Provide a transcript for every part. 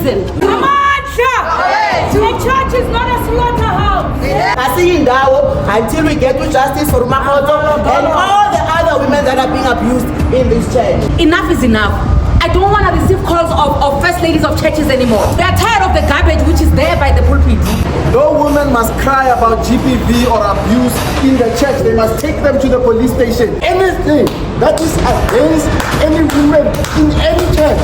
prison. Come on, church! The church is not a slaughterhouse. Until we get to justice for Makoto and all the other women that are being abused in this church. Enough is enough. I don't want to receive calls of first ladies of churches anymore. They are tired of the garbage which is there by the pulpit. No woman must cry about GBV or abuse in the church. They must take them to the police station. Anything that is against any woman in any church.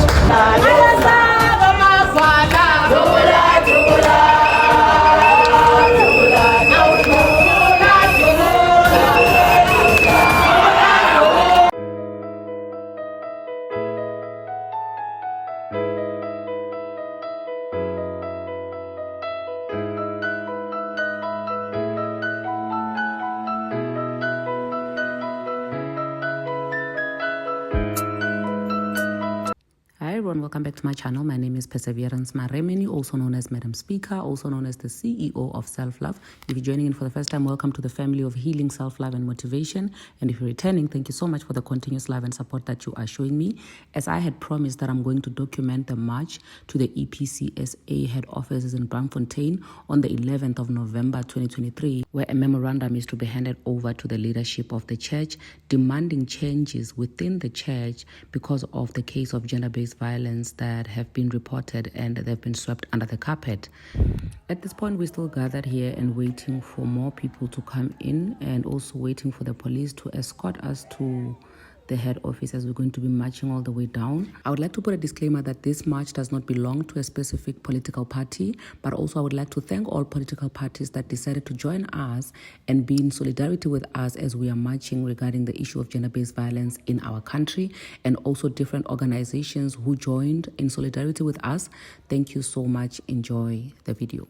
Hi everyone, welcome back to my channel. My name is Perseverance Maremeni, also known as Madam Speaker, also known as the CEO of Self-Love. If you're joining in for the first time, welcome to the family of healing, self-love and motivation. And if you're returning, thank you so much for the continuous love and support that you are showing me. As I had promised that I'm going to document the march to the EPCSA head offices in Braamfontein on the 11th of November 2023, where a memorandum is to be handed over to the leadership of the church, demanding changes within the church because of the case of gender-based violence that have been reported and they've been swept under the carpet. At this point, we're still gathered here and waiting for more people to come in and also waiting for the police to escort us to the head office as we're going to be marching all the way down. I would like to put a disclaimer that this march does not belong to a specific political party, but also I would like to thank all political parties that decided to join us and be in solidarity with us as we are marching regarding the issue of gender-based violence in our country, and also different organizations who joined in solidarity with us. Thank you so much. Enjoy the video.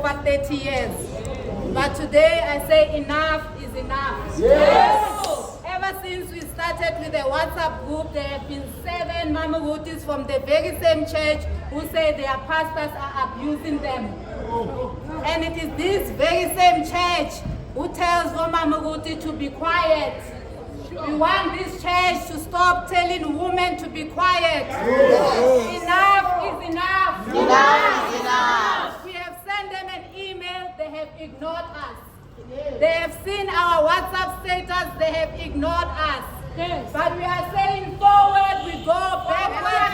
over 30 years. But today I say enough is enough. Yes. Ever since we started with the WhatsApp group, there have been 7 Mamagutis from the very same church who say their pastors are abusing them. And it is this very same church who tells Mamaguti to be quiet. We want this church to stop telling women to be quiet. Enough is enough. Enough is enough. We have sent them an email, they have ignored us. They have seen our WhatsApp status, they have ignored us. Yes. But we are saying forward, we go backward.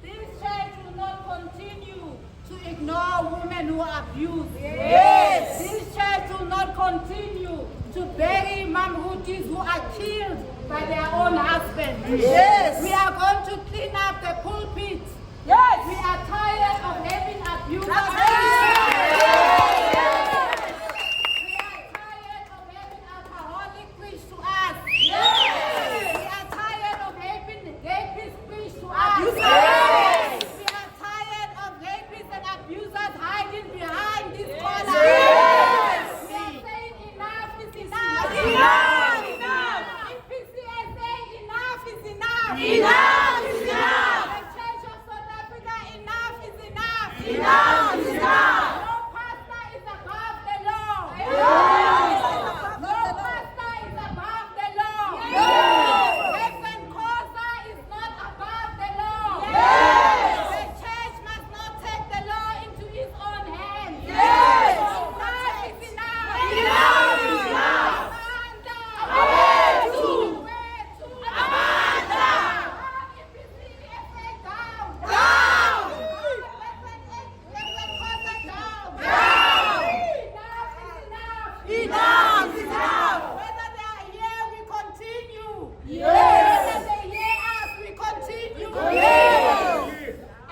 This church will not continue to ignore women who are abused. Yes. This church will not continue to bury Mamhutis who are killed by their own husbands. Yes. We are going to clean up the pulpit. Yes. We are tired of having abusers. That's We are tired of having alcoholic preach to us. Yes. We are tired of having rapists preach to us. Yes. We are tired of rapists and abusers hiding behind this corner. Yes. We are saying enough is enough. Enough is enough. EPCSA, enough is enough. Enough is enough. The Church of South Africa, enough is enough. Enough is enough. No pastor is above the law. Yes. No pastor is above the law. Yes. Reverend Khoza is not above the law. Yes. The church must not take the law into its own hands. Yes. Enough is enough. Enough is enough. Amanda. Awetu. Awetu. Amanda. EPCSA down. Down. Reverend Khoza down. Down. Enough is enough. Enough is enough. Whether they are here, we continue. Yes. Whether they hear us, we continue. Yes.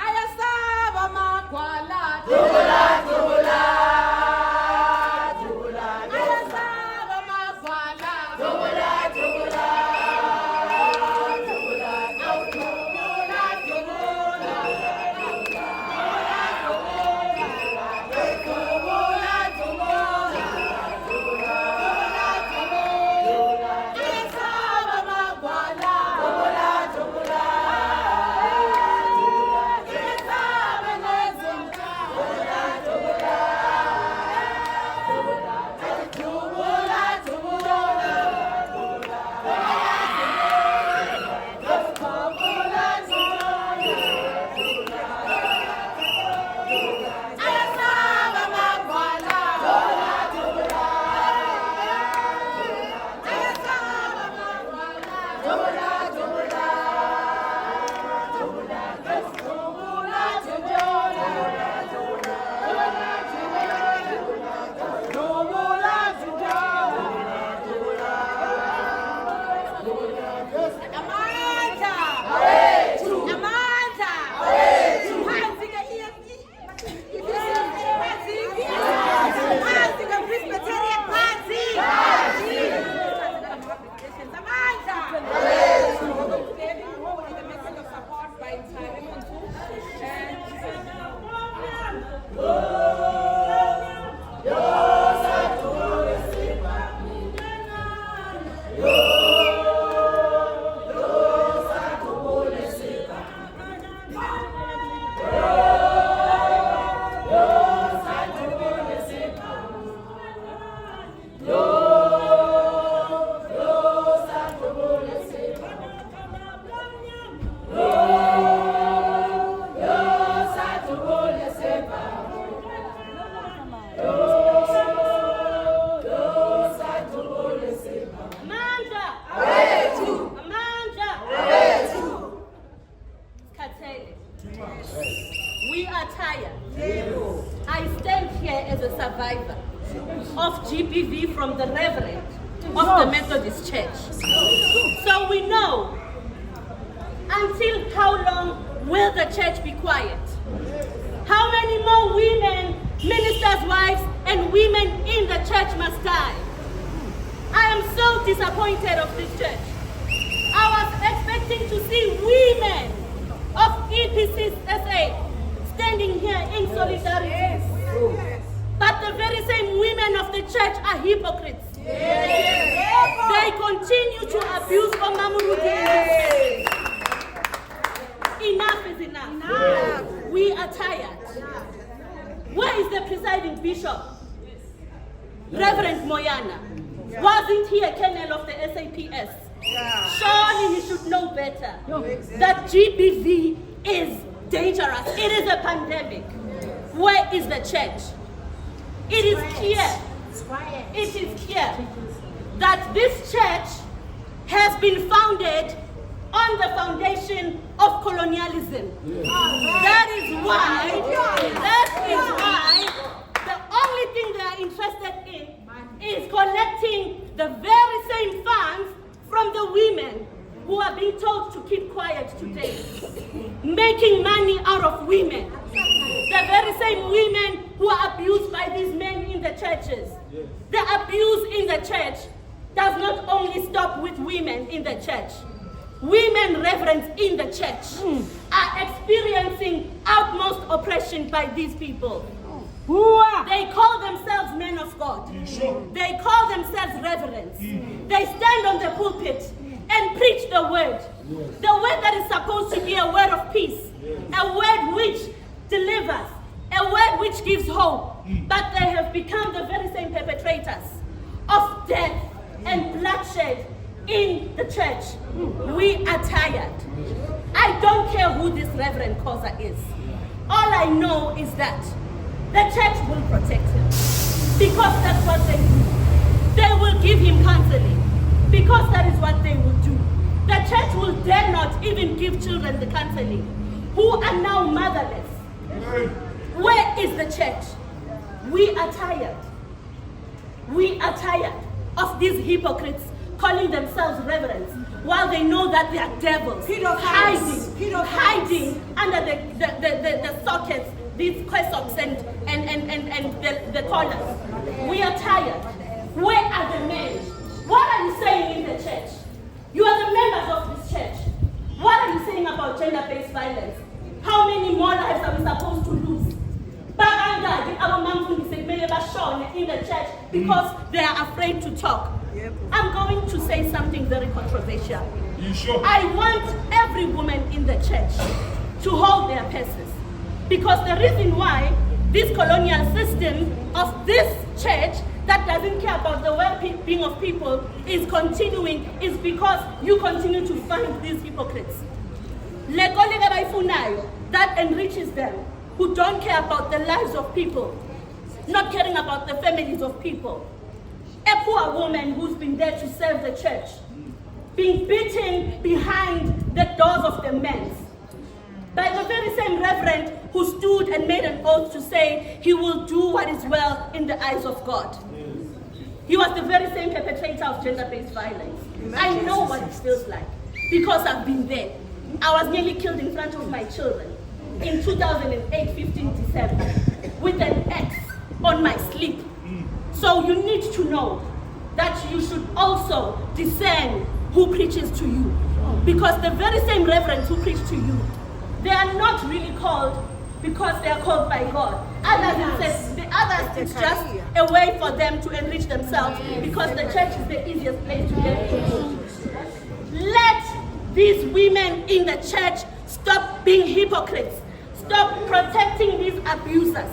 Ayasaba magwala. Ayasaba magwala. Ayasaba magwala. Ayasaba nezinja. Ayasaba magwala. Ayasaba magwala. Amandla. Amandla. Phansi ke-EFE. Phansi ke-Presbyterian. Phansi. Amandla. With a message of support by Raymond too. Amandla. Amandla. Katele. We are tired. I stand here as a survivor of GBV from the Reverend of the Methodist Church. So we know, until how long will the church be quiet? How many more women, ministers' wives, and women in the church must die? I am so disappointed of this church. I was expecting to see women of EPCSA standing here in solidarity women of the church are hypocrites. They continue to abuse Omamuruti in this church. Enough is enough. We are tired. Where is the presiding bishop? Reverend Moyana. Wasn't he a colonel of the SAPS? Surely he should know better that GBV is dangerous. It is a pandemic. Where is the church? It is clear. It is clear that this church has been founded on the foundation of colonialism. That is why the only thing they are interested in is collecting the very same funds from the women who are being told to keep quiet today, making money out of women. The very same women who are abused by these men in the churches. The abuse in the church does not only stop with women in the church. Women reverends in the church are experiencing utmost oppression by these people. They call themselves men of God. They call themselves reverends. They stand on the pulpit and preach the word. The word that is supposed to be a word of peace, a word which delivers, a word which gives hope. But they have become the very same perpetrators of death and bloodshed in the church. We are tired. I don't care who this Reverend Koza is. All I know is that the church will protect him because that's what they do. They will give him counseling because that is what they will do. The church will dare not even give children the counseling who are now motherless. Where is the church? We are tired. We are tired of these hypocrites calling themselves reverends while they know that they are devils hiding under the sockets, these quesops and the collars. We are tired. Where are the men? What are you saying in the church? You are the members of this church. What are you saying about gender-based violence? How many more lives are we supposed to lose? In the church because they are afraid to talk. I'm going to say something very controversial. I want every woman in the church to hold their purses, because the reason why this colonial system of this church that doesn't care about the well-being of people is continuing is because you continue to find these hypocrites that enriches them, who don't care about the lives of people, not caring about the families of people. A poor woman who's been there to serve the church, being beaten behind the doors of the men's by the very same reverend who stood and made an oath to say he will do what is well in the eyes of God. He was the very same perpetrator of gender-based violence. I know what it feels like because I've been there. I was nearly killed in front of my children in 2008, 15 December, with an axe on my sleep. So you need to know that you should also discern who preaches to you. Because the very same reverends who preach to you, they are not really called because they are called by God. The others, it's just a way for them to enrich themselves because the church is the easiest place to get into. Let these women in the church stop being hypocrites. Stop protecting these abusers.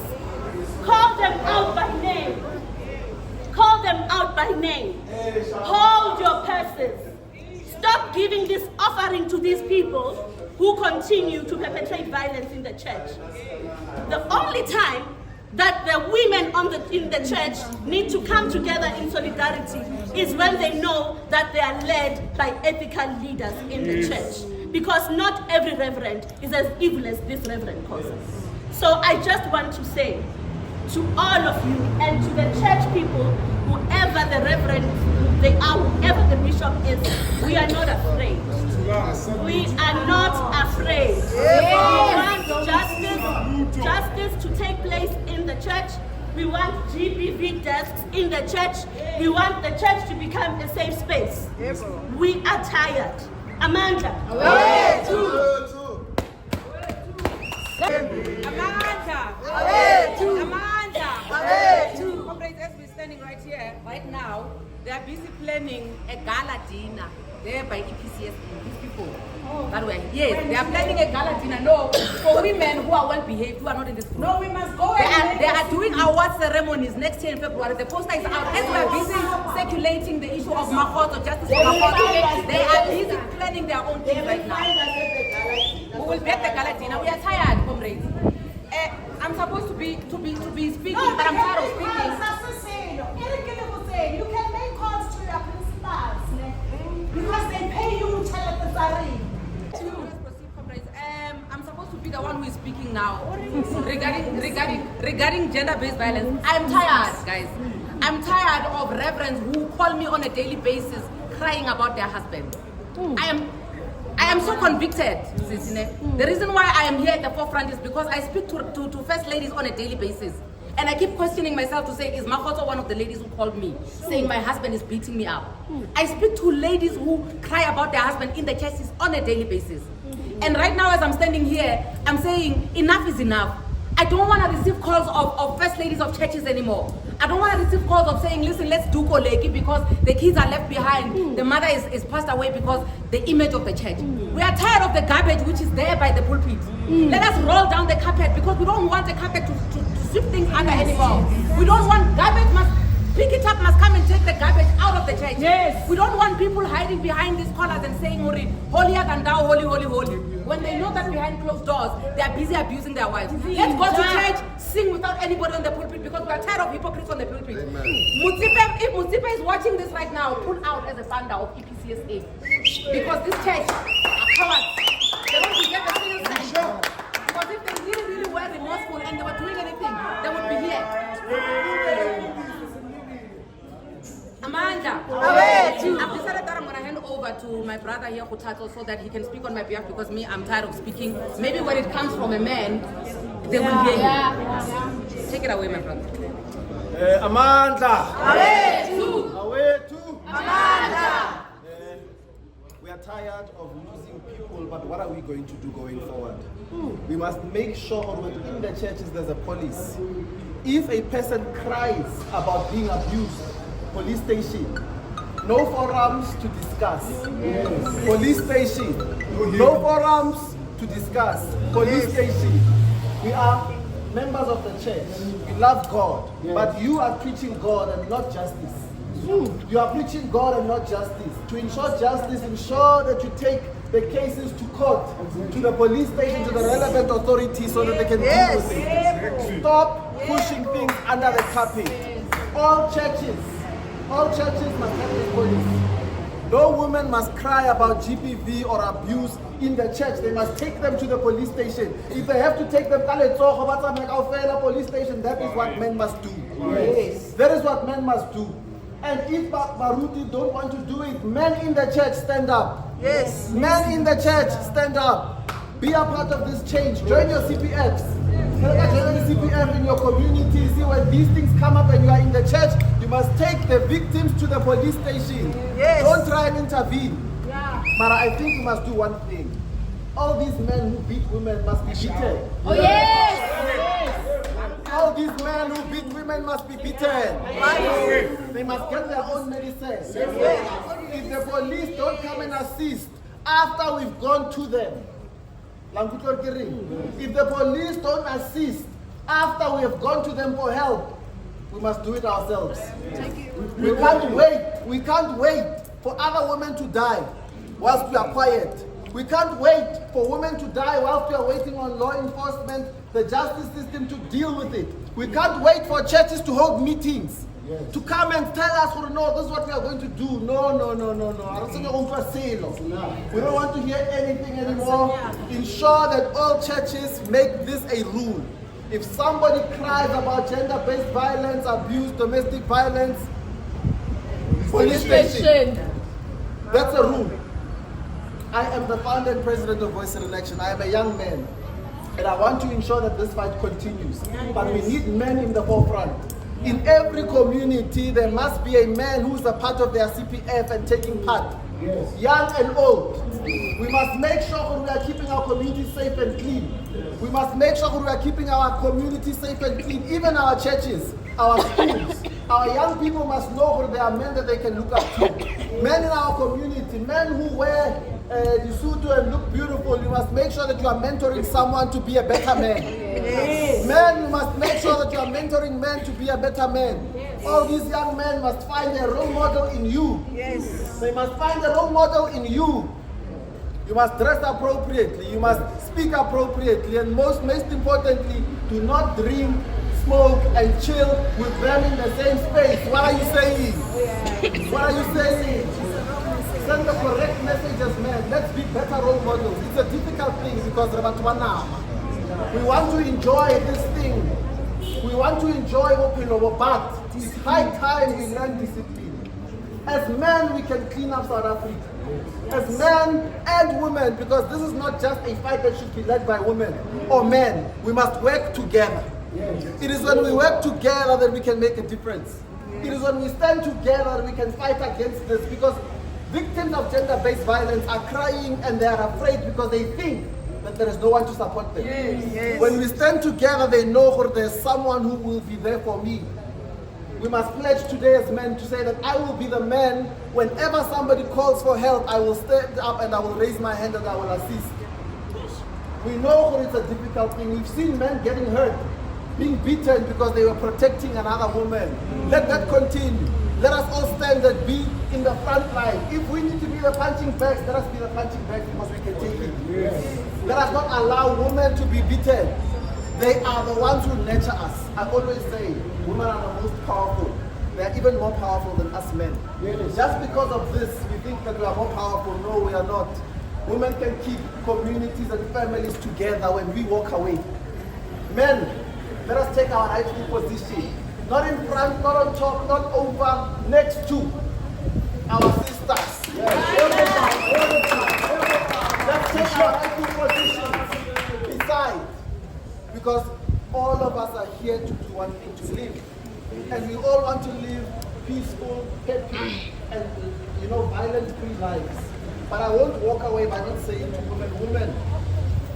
Call them out by name. Call them out by name. Hold your purses. Stop giving this offering to these people who continue to perpetrate violence in the church. The only time that the women in the church need to come together in solidarity is when they know that they are led by ethical leaders in the church. Because not every reverend is as evil as this Reverend Koza. So I just want to say to all of you and to the church people, whoever the reverend they are, whoever the bishop is, we are not afraid. We are not afraid. We want justice to take place in the church. We want GBV desks in the church. We want the church to become a safe space. We are tired. Amanda. Comrades, as we stand planning a gala dinner there by EPCSA. These people. That way. Yes, they are planning a gala dinner. No, for women who are well behaved, who are not in this group. No, we must go They are doing award ceremonies next year in February. The poster is out. As we are busy circulating the issue of Makoto, justice for Makoto, they are busy planning their own thing right now. We will be at the gala dinner. We are tired, comrades. I'm supposed to be speaking, but I'm tired of speaking. You can make calls to your principals because they pay you to tell the salary. I'm supposed to be the one who is speaking now regarding gender-based violence. I'm tired, guys. I'm tired of reverends who call me on a daily basis crying about their husband. I am so convicted, Sisine. The reason why I am here at the forefront is because I speak to first ladies on a daily basis. And I keep questioning myself to say, is Makoto one of the ladies who called me, saying my husband is beating me up? I speak to ladies who cry about their husband in the churches on a daily basis. And right now, as I'm standing here, I'm saying enough is enough. I don't want to receive calls of first ladies of churches anymore. I don't want to receive calls of saying, listen, let's do koleki because the kids are left behind. The mother is passed away because the image of the church. We are tired of the garbage which is there by the pulpit. Let us roll down the carpet because we don't want the carpet to sweep things under anymore. We don't want garbage pick it up, must come and take the garbage out of the church. Yes. We don't want people hiding behind these collars and saying, holier than thou, holy, holy, holy. When they know that behind closed doors, they are busy abusing their wives. Let's go to church, sing without anybody on the pulpit because we are tired of hypocrites on the pulpit. If Mutsipe is watching this right now, pull out as a founder of EPCSA. Because this church are cowards. They don't get the serious side. Because if they really were remorseful and they were doing anything, they would be here. Amanda, I've decided that I'm going to hand over to my brother here, Kutato, so that he can speak on my behalf because me, I'm tired of speaking. Maybe when it comes from a man, they will hear you. Take it away, my brother. Amanda. Away to Amanda. We are tired of losing people, but what are we going to do going forward? We must make sure within the churches there's a police. If a person cries about being abused, police station, no forums to discuss. Police station, no forums to discuss. Police station. We are members of the church. We love God, but you are preaching God and not justice. You are preaching God and not justice. To ensure justice, ensure that you take the cases to court, to the police station, to the relevant authorities so that they can deal with it. Stop pushing things under the carpet. All churches must have this police. No woman must cry about GPV or abuse in the church. They must take them to the police station. If they have to take them to the police station, that is what men must do. Yes. That is what men must do. And if Baruti don't want to do it, men in the church stand up. Yes. Men in the church stand up. Be a part of this change. Join your CPFs. Join the CPF in your community. See when these things come up and you are in the church, you must take the victims to the police station. Yes. Don't try and intervene. Yeah. But I think you must do one thing. All these men who beat women must be beaten. Oh yes! All these men who beat women must be beaten. They must get their own medicine. If the police don't come and assist after we've gone to them, if the police don't assist after we have gone to them for help, we must do it ourselves. We can't wait. We can't wait for other women to die whilst we are quiet. We can't wait for women to die whilst we are waiting on law enforcement, the justice system to deal with it. We can't wait for churches to hold meetings, to come and tell us, oh, no, this is what we are going to do. No. We don't want to hear anything anymore. Ensure that all churches make this a rule. If somebody cries about gender-based violence, abuse, domestic violence, police station. That's a rule. I am the founder and president of Voice and Election. I am a young man. And I want to ensure that this fight continues. But we need men in the forefront. In every community, there must be a man who is a part of their CPF and taking part. Yes. Young and old. We must make sure we are keeping our community safe and clean. We must make sure we are keeping our community safe and clean. Even our churches, our schools. Our young people must know who they are men that they can look up to. Men in our community, men who wear the suit and look beautiful, you must make sure that you are mentoring someone to be a better man. Yes. Men, you must make sure that you are mentoring men to be a better man. Yes. All these young men must find a role model in you. Yes. They must find a role model in you. You must dress appropriately, you must speak appropriately, and most importantly, do not drink, smoke, and chill with them in the same space. What are you saying? What are you saying? Send the correct messages, man. Let's be better role models. It's a difficult thing because we want to enjoy this thing. We want to enjoy Opinobo, but it's high time we learn discipline. As men, we can clean up South Africa. As men and women, because this is not just a fight that should be led by women or men. We must work together. It is when we work together that we can make a difference. It is when we stand together that we can fight against this, because victims of gender-based violence are crying and they are afraid because they think that there is no one to support them. When we stand together, they know there's someone who will be there for me. We must pledge today as men to say that I will be the man. Whenever somebody calls for help, I will stand up and I will raise my hand and I will assist. We know it's a difficult thing. We've seen men getting hurt, being beaten because they were protecting another woman. Let that continue. Let us all stand and be in the front line. If we need to be the punching bags, let us be the punching bags because we can take it. Let us not allow women to be beaten. They are the ones who nurture us. I always say, women are the most powerful. They are even more powerful than us men. Just because of this, we think that we are more powerful. No, we are not. Women can keep communities and families together when we walk away. Men, let us take our rightful position. Not in front, not on top, not over, next to our sisters. Let's take our rightful position beside. Because all of us are here to do one thing, to live. And we all want to live peaceful, happy, and violent-free lives. But I won't walk away by not saying to women,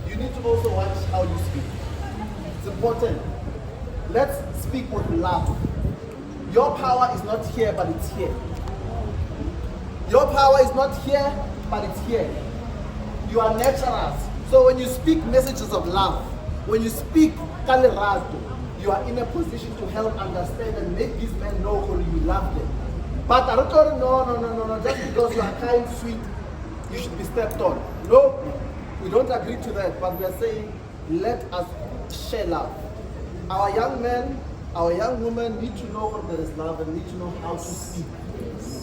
you need to also watch how you speak. It's important. Let's speak with love. Your power is not here, but it's here. Your power is not here, but it's here. You are naturals. So when you speak messages of love, when you speak kalerato, you are in a position to help understand and make these men know who you love them. But no, just because you are kind, sweet, you should be stepped on. No, we don't agree to that, but we are saying, let us share love. Our young men, our young women need to know what there is love and need to know how to speak.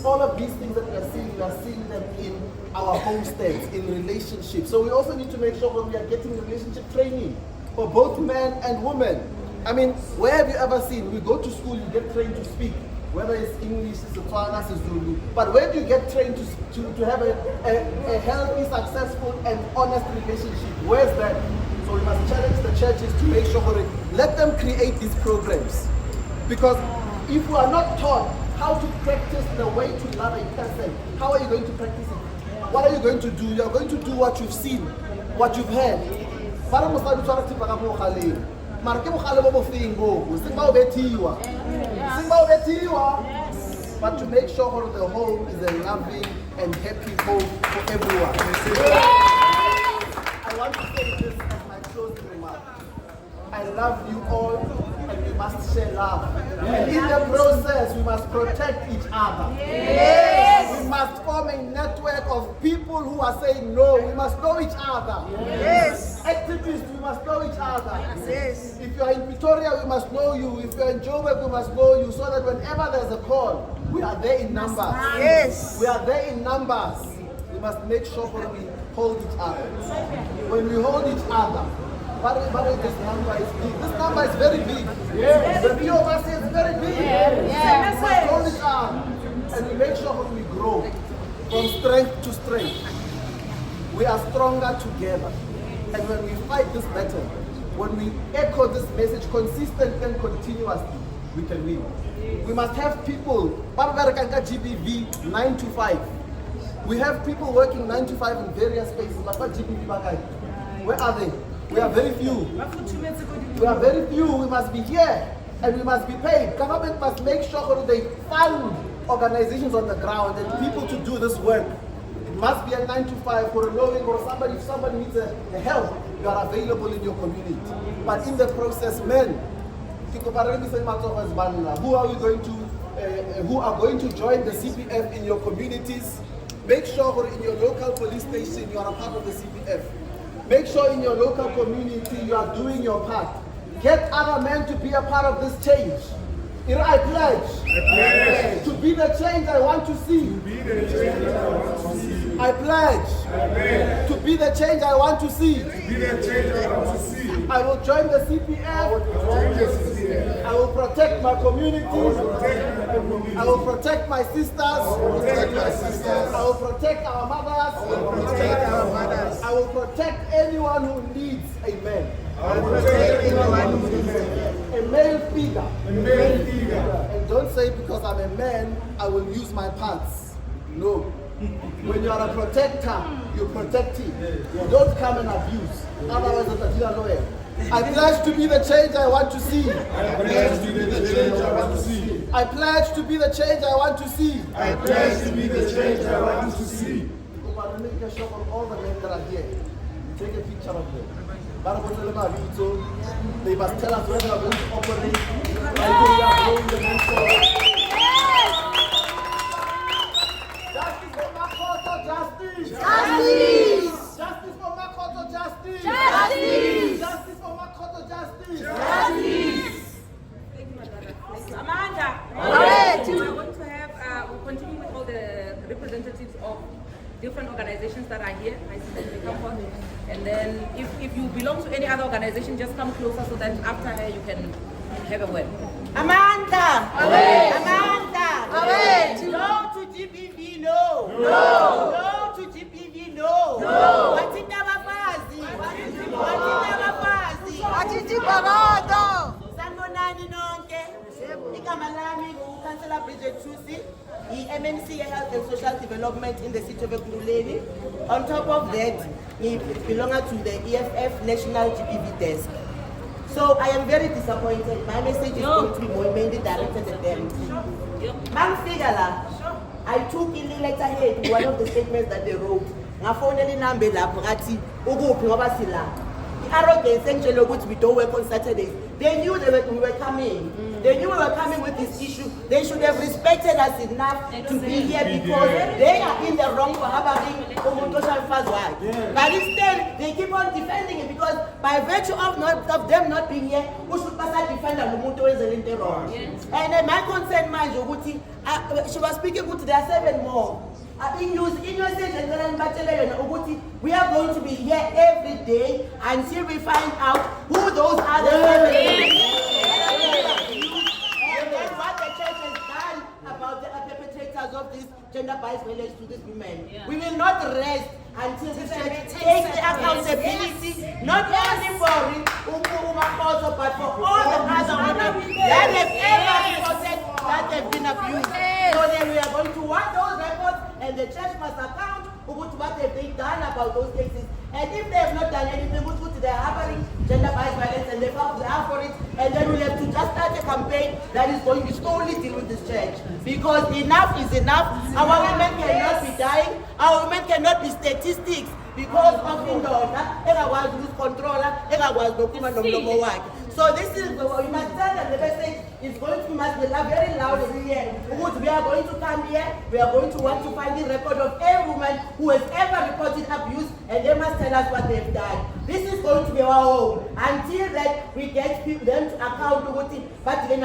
All of these things that we are seeing them in our homesteads, in relationships. So we also need to make sure that we are getting relationship training for both men and women. I mean, where have you ever seen? We go to school, you get trained to speak, whether it's English, Setswana, Zulu. But where do you get trained to have a healthy, successful, and honest relationship? Where's that? So we must challenge the churches to make sure let them create these programs. Because if we are not taught how to practice the way to love a person, how are you going to practice it? What are you going to do? You are going to do what you've seen, what you've heard. But to make sure the home is a loving and happy home for everyone. I want to say this as my closing remark. I love you all, and we must share love. And in the process, we must protect each other. Yes. We must form a network of people who are saying no. We must know each other. Yes. Activists, we must know each other. Yes. If you are in Pretoria, we must know you. If you are in Joburg, we must know you, so that whenever there's a call, we are there in numbers. Yes. We are there in numbers. We must make sure that we hold each other. When we hold each other, but this number is big. This number is very big. Yes. The few of us is very big. Yes. Yes. We must hold each other. And we make sure that we grow from strength to strength. We are stronger together. And when we fight this battle, when we echo this message consistently and continuously, we can win. We must have people, GBV 9 to 5. We have people working 9 to 5 in various spaces. Where are they? We are very few. We are very few. We must be here and we must be paid. Government must make sure that they fund organizations on the ground and people to do this work. It must be a 9 to 5 for a knowing, or somebody, if somebody needs a help, you are available in your community. But in the process, men, who are we going to, who are going to join the CPF in your communities? Make sure in your local police station you are a part of the CPF. Make sure in your local community you are doing your part. Get other men to be a part of this change. You know, I pledge to be the change I want to see. I pledge to be the change I want to see. I will join the CPF. I will protect my community. I will protect my sisters. I will protect our mothers. I will protect anyone who needs a man. A male figure. And don't say because I'm a man, I will use my parts. No. When you are a protector, you protect him. You don't come and abuse. Otherwise, it's a lawyer. I pledge to be the change I want to see. I pledge to be the change I want to see. I pledge to be the change I want to see. I pledge to be the change I want to see. Make a shot of all the men that are here. Take a picture of them. They must tell us where they are going to operate and we are going the men forward. Justice for Makoto, justice! Justice! Justice for Makoto, justice! Justice! Justice for Makoto, justice! Justice! Amanda, Alright. we're going to have, we'll continue with all the representatives of different organizations that are here. I see that they come forward. And then if you belong to any other organization, just come closer so that after her you can have a word. Amanda! Away. Amanda! Away. No to GBV, no! No. No to GBV, no! No. Wathina abafazi! Wathina abafazi! Achichi Borodo. Sanibonani nonke. Igama lami uKhansela Bridget Thusi, i-MNC Health and Social Development in the city of Ekurhuleni. On top of that, I belong to the EFF National GBV desk. So I am very disappointed. My message is going to be more mainly directed at them. Ma'am Figala, I took in the letterhead one of the statements that they wrote. Ngafonela inamba lapho ngathi ukuphi ngoba sila. Arrogance actually which we don't work on Saturdays. They knew that we were coming. They knew we were coming with this issue. They should have respected us enough to be here because they are in the wrong for harboring Omotosha Fazwai. But instead, they keep on defending it because by virtue of them not being here, we should pass a defender Umuto is in the wrong. And my concern, mind you, she was speaking to there are 7 more. We are going to be here every day until we find out who those are. And then what the church has done about the perpetrators of this gender-based violence to these women. We will not rest until this church takes the accountability, not only for Umakoto, but for all the other women that have ever reported that they've been abused. So then we are going to want those records, and the church must account for what they've been done about those cases. And if they have not done anything, they are harboring gender-based violence and they are for it, and then we have to just start a campaign that is going to slowly deal with this church. Because enough is enough. Our women cannot be dying. Our women cannot be statistics because of indoda, engakwazi ukuzicontrola, engakwazi nokukhuluma nomlomo wakhe. So this is we must tell them the message is going to be very loud and clear. We are going to come here, we are going to want to find the record of every woman who has ever reported abuse, and they must tell us what they've done. This is going to be our home until that we get them to account to what it. But if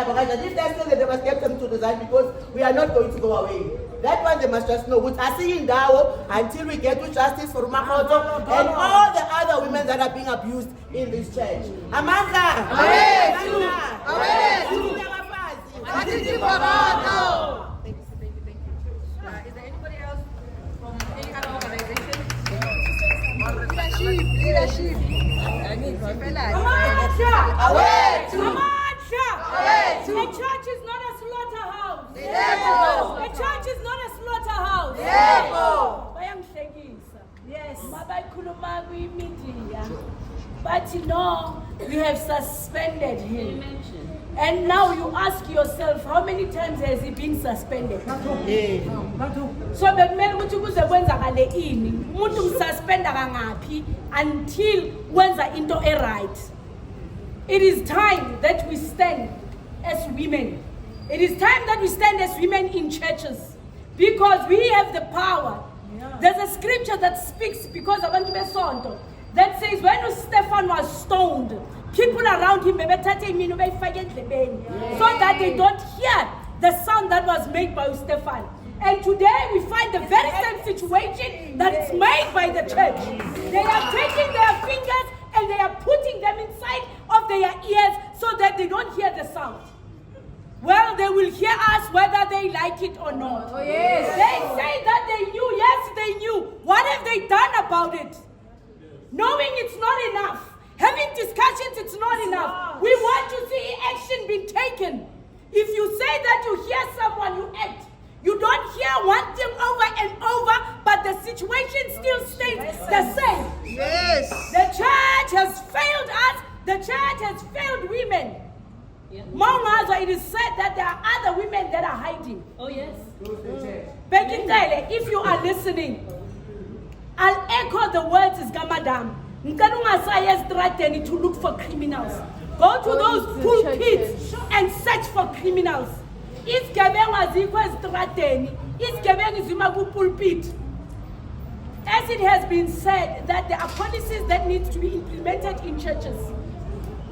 they're still there, they must get them to resign because we are not going to go away. That one they must just know. With Asi in Dao until we get to justice for Makoto and all the other women that are being abused in this church. Amanda! Away! Thank you. Is there anybody else from any other organization? Leadership. Away! Away! A church is not a slaughterhouse. Yebo. A church is not a slaughterhouse. Yebo. Bayangihlekisa. Yes. Mabayikhuluma kwi-media. But no, we have suspended him. And now you ask yourself, how many times has he been suspended? So bekumele ukuthi kuze kwenzakale ini umuntu umsuspenda kangaphi until wenza into right. It is time that we stand as women. It is time that we stand as women in churches because we have the power. There's a scripture that speaks because abantu besonto that says when Stephen was stoned, people around him so that they don't hear the sound that was made by Stephen. And today we find the very same situation that is made by the church. They are taking their fingers and they are putting them inside of their ears so that they don't hear the sound. Well, they will hear us whether they like it or not. Oh, yes. They say that they knew. Yes, they knew. What have they done about it? Knowing it's not enough. Having discussions, it's not enough. We want to see action being taken. If you say that you hear someone, you act. You don't hear one thing over and over, but the situation still stays the same. Yes. The church has failed us. The church has failed women. Mongazo, it is said that there are other women that are hiding. Oh, yes. Bekindele, if you are listening, I'll echo the words of Gamadam. To look for criminals. Go to those pulpits and search for criminals. Is pulpit. As it has been said that there are policies that need to be implemented in churches.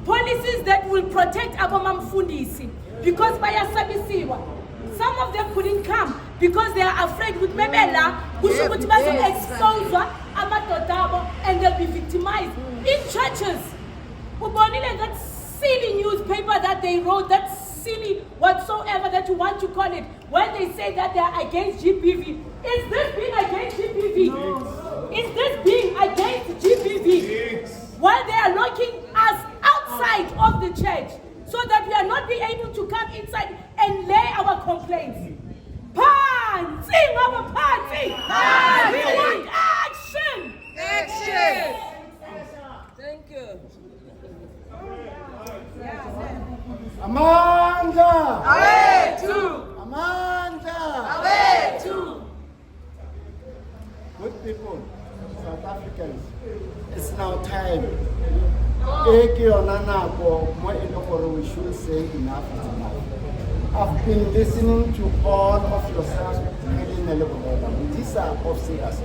Policies that will protect Abomam Fundisi because by Asabisiwa. Some of them couldn't come because they are afraid with Memela, exposure, and they'll be victimized. In churches, that silly newspaper that they wrote, that silly whatsoever that you want to call it, when they say that they are against GPV, is this being against GPV? No. Is this being against GPV? Yes. While they are locking us outside of the church so that we are not be able to come inside and lay our complaints. Party! We want action! Action! Thank you. Amanda! Awetu! Amanda! Awetu! Good people, South Africans, it's now time. We should say enough is enough. I've been listening to all of yourselves telling a little these are of serious.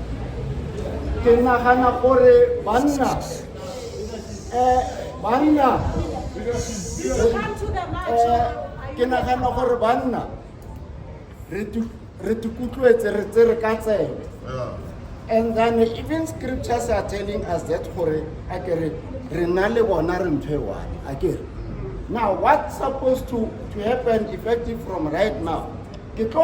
And then even scriptures are telling us that now what's supposed to happen effective from right now? Let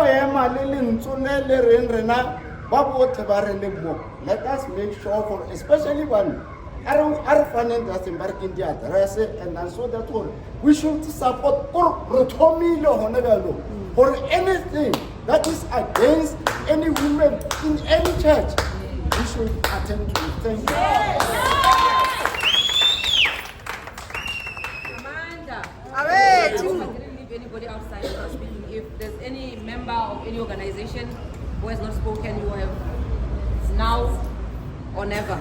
us make sure for especially one our finance that's embarking the address and so that we should support for anything that is against any women in any church. We should attend to it. Thank you. Amanda. Awetu! I didn't leave anybody outside without speaking. If there's any member of any organization who has not spoken, you have now or never.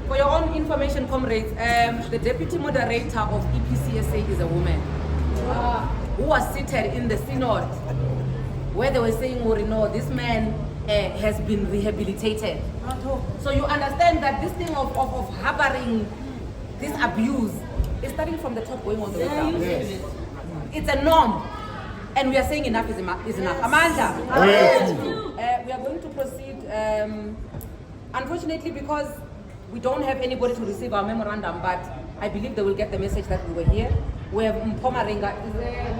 For your own information, comrades, the deputy moderator of EPCSA is a woman who was seated in the synod where they were saying, oh, no, this man has been rehabilitated. So you understand that this thing of harboring this abuse is starting from the top going all the way down. Yes. It's a norm. And we are saying enough is enough. Amanda, we are going to proceed. Unfortunately, because we don't have anybody to receive our memorandum, but I believe they will get the message that we were here. We have Mpomaringa. Is there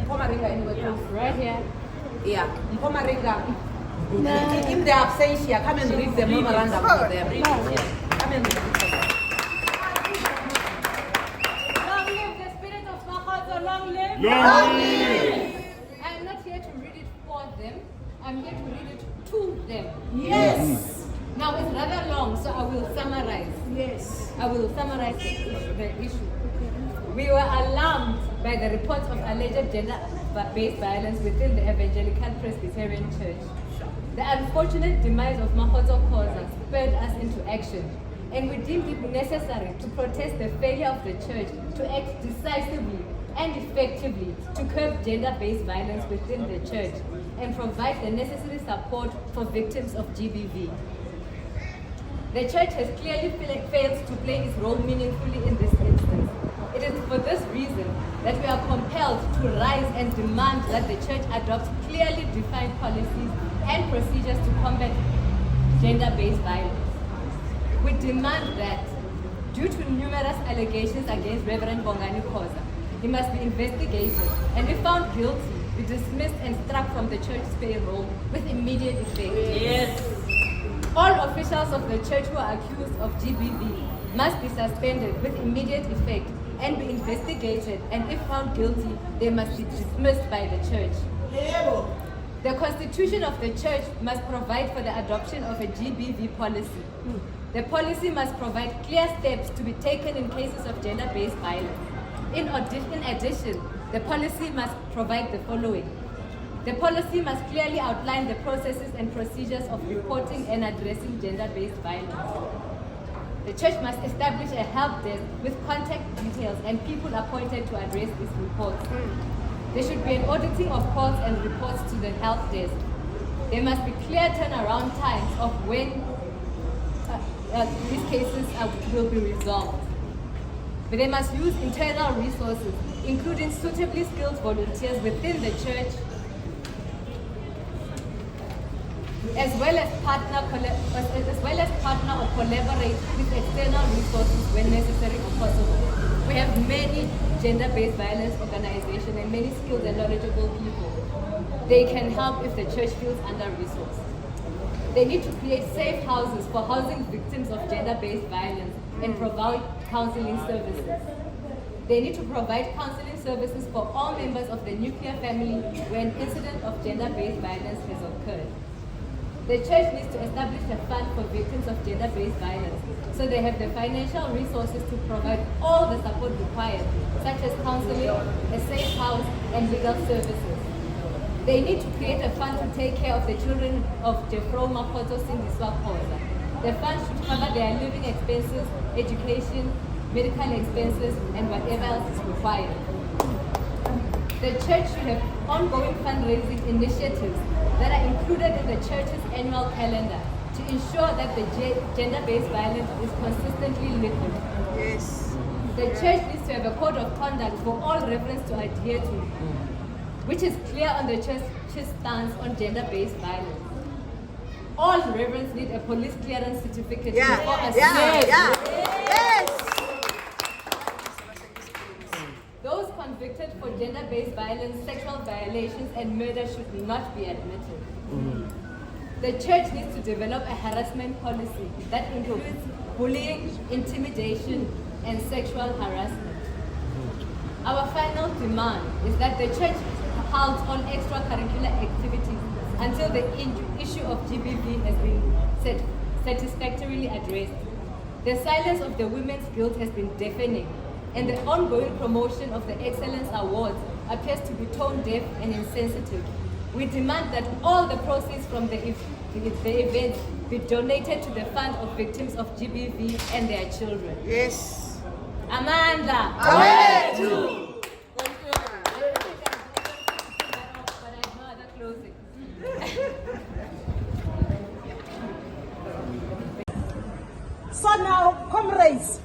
Mpomaringa anywhere close? Right here. Yeah, Mpomaringa. If they are absentia, come and read the memorandum for them. Come and read it for them. Long live the spirit of Makhoza, long live. Long live! I'm not here to read it for them. I'm here to read it to them. Yes. Now it's rather long, so I will summarize. Yes. I will summarize the issue. We were alarmed by the reports of alleged gender-based violence within the Evangelical Presbyterian Church. The unfortunate demise of Mahotso Khoza spurred us into action, and we deemed it necessary to protest the failure of the Church to act decisively and effectively to curb gender-based violence within the Church and provide the necessary support for victims of GBV. The Church has clearly failed to play its role meaningfully in this instance. It is for this reason that we are compelled to rise and demand that the Church adopt clearly defined policies and procedures to combat gender-based violence. We demand that, due to numerous allegations against Reverend Bongani Khoza, he must be investigated and if found guilty, be dismissed and struck from the Church's payroll with immediate effect. Yes. All officials of the Church who are accused of GBV must be suspended with immediate effect and be investigated, and if found guilty, they must be dismissed by the Church. The Constitution of the Church must provide for the adoption of a GBV policy. The policy must provide clear steps to be taken in cases of gender-based violence. In addition, the policy must provide the following. The policy must clearly outline the processes and procedures of reporting and addressing gender-based violence. The Church must establish a help desk with contact details and people appointed to address these reports. There should be an auditing of calls and reports to the help desk. There must be clear turnaround times of when these cases will be resolved. But they must use internal resources, including suitably skilled volunteers within the Church, as well as partner or collaborate with external resources when necessary or possible. We have many gender-based violence organizations and many skilled and knowledgeable people. They can help if the Church feels under-resourced. They need to create safe houses for housing victims of gender-based violence and provide counseling services. They need to provide counseling services for all members of the nuclear family when an incident of gender-based violence has occurred. The Church needs to establish a fund for victims of gender-based violence so they have the financial resources to provide all the support required, such as counseling, a safe house, and legal services. They need to create a fund to take care of the children of Jeffro Makoto Sindiswa Khoza. The fund should cover their living expenses, education, medical expenses, and whatever else is required. The Church should have ongoing fundraising initiatives that are included in the Church's annual calendar to ensure that the gender-based violence is consistently lifted. Yes. The Church needs to have a code of conduct for all reverends to adhere to, which is clear on the Church's stance on gender-based violence. All reverends need a police clearance certificate before assuming. Yes. Those convicted for gender-based violence, sexual violations, and murder should not be admitted. The Church needs to develop a harassment policy that includes bullying, intimidation, and sexual harassment. Our final demand is that the Church holds all extracurricular activities until the issue of GBV has been satisfactorily addressed. The silence of the Women's Guild has been deafening, and the ongoing promotion of the Excellence Awards appears to be tone deaf and insensitive. We demand that all the proceeds from the event be donated to the fund of victims of GBV and their children. Yes. Amanda. Amen. But I have no other closing. So now, comrades,